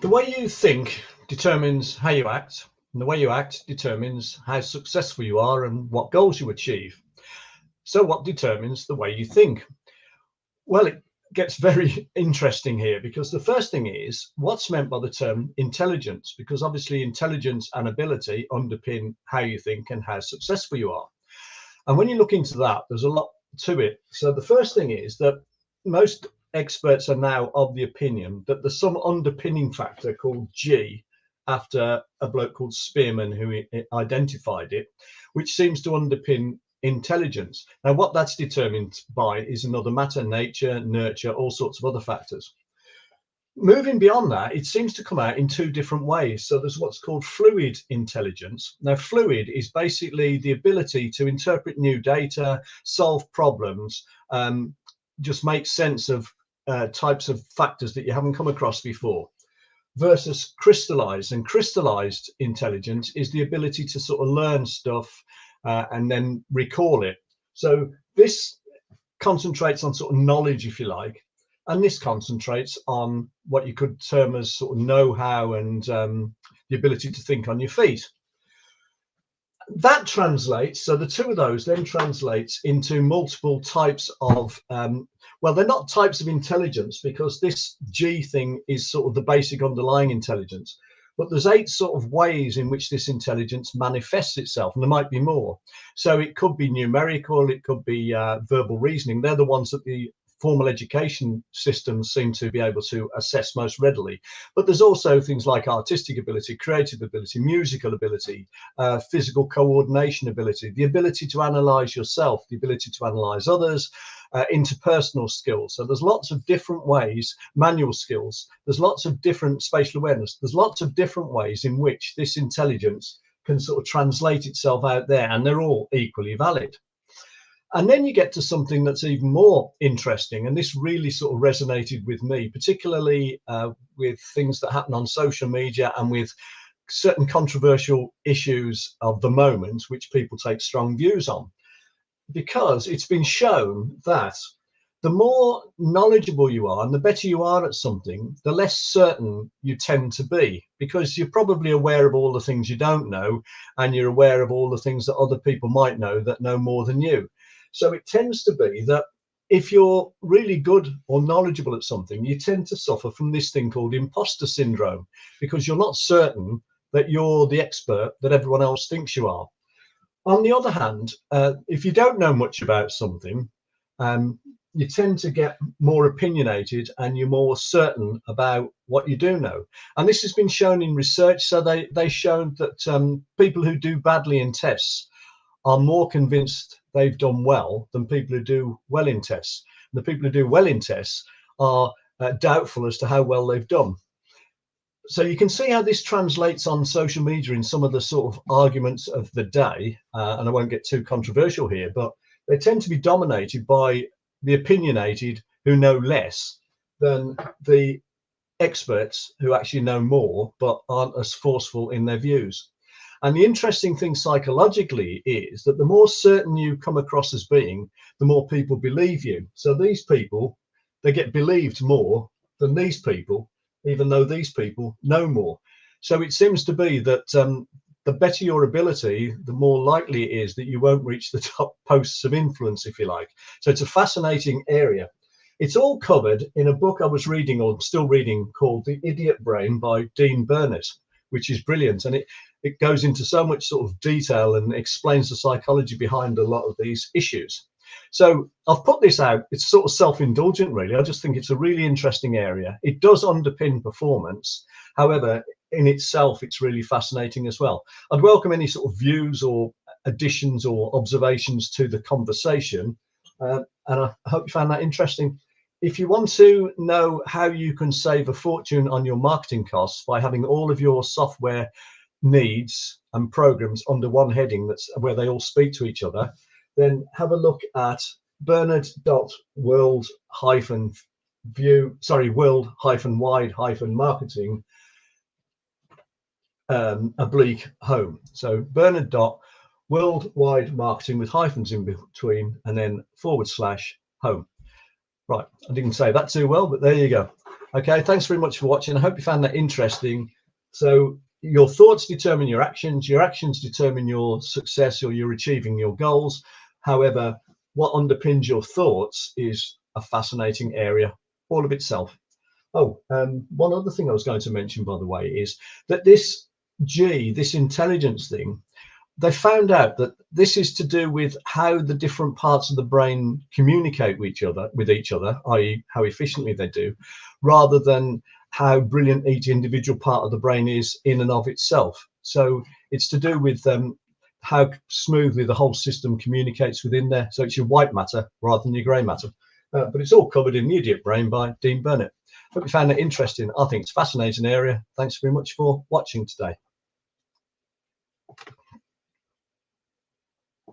The way you think determines how you act, and the way you act determines how successful you are and what goals you achieve. So, what determines the way you think? Well, it gets very interesting here because the first thing is what's meant by the term intelligence, because obviously intelligence and ability underpin how you think and how successful you are. And when you look into that, there's a lot to it. So the first thing is that most experts are now of the opinion that there's some underpinning factor called G, after a bloke called Spearman who identified it, which seems to underpin intelligence. Now, what that's determined by is another matter: nature, nurture, all sorts of other factors. Moving beyond that, it seems to come out in two different ways. So there's what's called fluid intelligence. Now, fluid is basically the ability to interpret new data, solve problems, just make sense of types of factors that you haven't come across before, versus crystallized. And crystallized intelligence is the ability to sort of learn stuff and then recall it. So this concentrates on sort of knowledge, if you like, and this concentrates on what you could term as sort of know-how and the ability to think on your feet. That translates, so the two of those then translates into multiple types of, well, they're not types of intelligence, because this G thing is sort of the basic underlying intelligence. But there's 8 sort of ways in which this intelligence manifests itself, and there might be more. So it could be numerical, it could be verbal reasoning. They're the ones that the formal education systems seem to be able to assess most readily. But there's also things like artistic ability, creative ability, musical ability, physical coordination ability, the ability to analyze yourself, the ability to analyze others, interpersonal skills. So there's lots of different ways, manual skills, there's lots of different spatial awareness, there's lots of different ways in which this intelligence can sort of translate itself out there, and they're all equally valid. And then you get to something that's even more interesting, and this really sort of resonated with me, particularly with things that happen on social media and with certain controversial issues of the moment, which people take strong views on. Because it's been shown that the more knowledgeable you are and the better you are at something, the less certain you tend to be, because you're probably aware of all the things you don't know, and you're aware of all the things that other people might know that know more than you. So it tends to be that if you're really good or knowledgeable at something, you tend to suffer from this thing called imposter syndrome, because you're not certain that you're the expert that everyone else thinks you are. On the other hand, if you don't know much about something, you tend to get more opinionated and you're more certain about what you do know. And this has been shown in research. So they shown that people who do badly in tests are more convinced they've done well than people who do well in tests. And the people who do well in tests are doubtful as to how well they've done. So you can see how this translates on social media in some of the sort of arguments of the day, and I won't get too controversial here, but they tend to be dominated by the opinionated who know less than the experts who actually know more but aren't as forceful in their views. And the interesting thing psychologically is that the more certain you come across as being, the more people believe you. So these people, they get believed more than these people, even though these people know more. So it seems to be that the better your ability, the more likely it is that you won't reach the top posts of influence, if you like. So it's a fascinating area. It's all covered in a book I was reading, or still reading, called The Idiot Brain by Dean Burnett, which is brilliant. And it goes into so much sort of detail and explains the psychology behind a lot of these issues. So I've put this out. It's sort of self-indulgent, really. I just think it's a really interesting area. It does underpin performance. However, in itself, it's really fascinating as well. I'd welcome any sort of views or additions or observations to the conversation. And I hope you found that interesting. If you want to know how you can save a fortune on your marketing costs by having all of your software needs and programs under one heading, that's where they all speak to each other, then have a look at world-wide-marketing oblique home. So Bernard.worldwide marketing with hyphens in between and then /home. Right, I didn't say that too well, but there you go. Okay, thanks very much for watching. I hope you found that interesting. So your thoughts determine your actions determine your success or you're achieving your goals. However, what underpins your thoughts is a fascinating area all of itself. Oh, one other thing I was going to mention, by the way, is that this intelligence thing, they found out that this is to do with how the different parts of the brain communicate with each other, i.e. how efficiently they do, rather than how brilliant each individual part of the brain is in and of itself. So it's to do with how smoothly the whole system communicates within there. So it's your white matter rather than your grey matter. But it's all covered in The Idiot Brain by Dean Burnett. Hope you found it interesting. I think it's a fascinating area. Thanks very much for watching today.